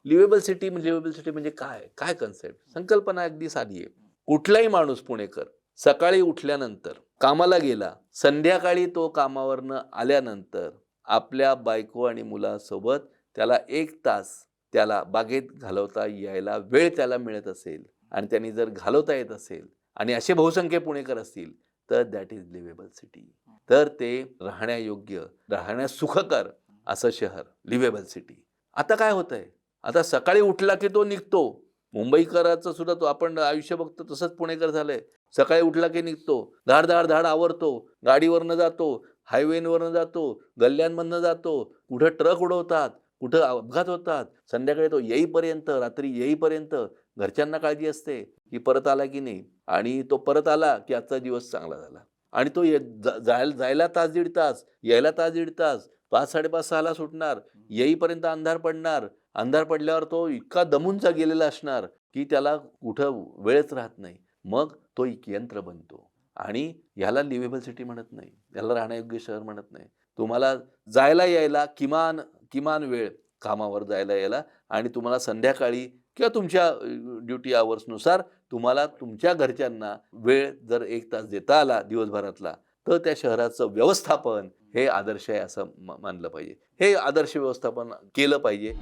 लिव्हेबल city म्हणजे काय काय कन्सेप्ट? संकल्पना अगदी साधी आहे. कुठलाही माणूस पुणेकर सकाळी उठल्यानंतर कामाला गेला, संध्याकाळी तो कामावरनं आल्यानंतर आपल्या बायको आणि मुलासोबत त्याला 1 तास त्याला बागेत घालवता यायला वेळ त्याला मिळत असेल आणि त्यांनी जर घालवता येत असेल आणि असे बहुसंख्य पुणेकर असतील, तर दॅट इज लिव्हेबल सिटी. तर ते राहण्यायोग्य, राहण्यास सुखकर असं शहर लिव्हेबल सिटी. आता काय होतंय? आता सकाळी उठला की तो निघतो. मुंबईकराचं सुद्धा तो आपण आयुष्य बघतो तसंच पुणेकर झालंय. सकाळी उठला की निघतो. धाड, धाड, धाड आवरतो. गाडीवरनं जातो, हायवेवरनं जातो, गल्ल्यांमधनं जातो. कुठं ट्रक उडवतात, कुठं अपघात होतात. संध्याकाळी तो येईपर्यंत, रात्री येईपर्यंत घरच्यांना काळजी असते, की परत आला की नाही आणि तो परत आला की आजचा दिवस चांगला झाला. आणि तो जायला तास दीड तास, यायला तास दीड तास, 5:30-6ला सुटणार, येईपर्यंत अंधार पडणार. अंधार पडल्यावर तो इतका दमूनचा गेलेला असणार, की त्याला कुठं वेळच राहत नाही. मग तो एक यंत्र बनतो आणि ह्याला लिव्हेबल सिटी म्हणत नाही. याला राहण्यायोग्य शहर म्हणत नाही. तुम्हाला जायला यायला किमान किमान वेळ कामावर जायला यायला आणि तुम्हाला संध्याकाळी किंवा तुमच्या ड्युटी अवर्सनुसार तुम्हाला तुमच्या घरच्यांना वेळ जर 1 तास देता आला दिवसभरातला, तर त्या शहराचं व्यवस्थापन हे आदर्श आहे असं मानलं पाहिजे. हे आदर्श व्यवस्थापन केलं पाहिजे.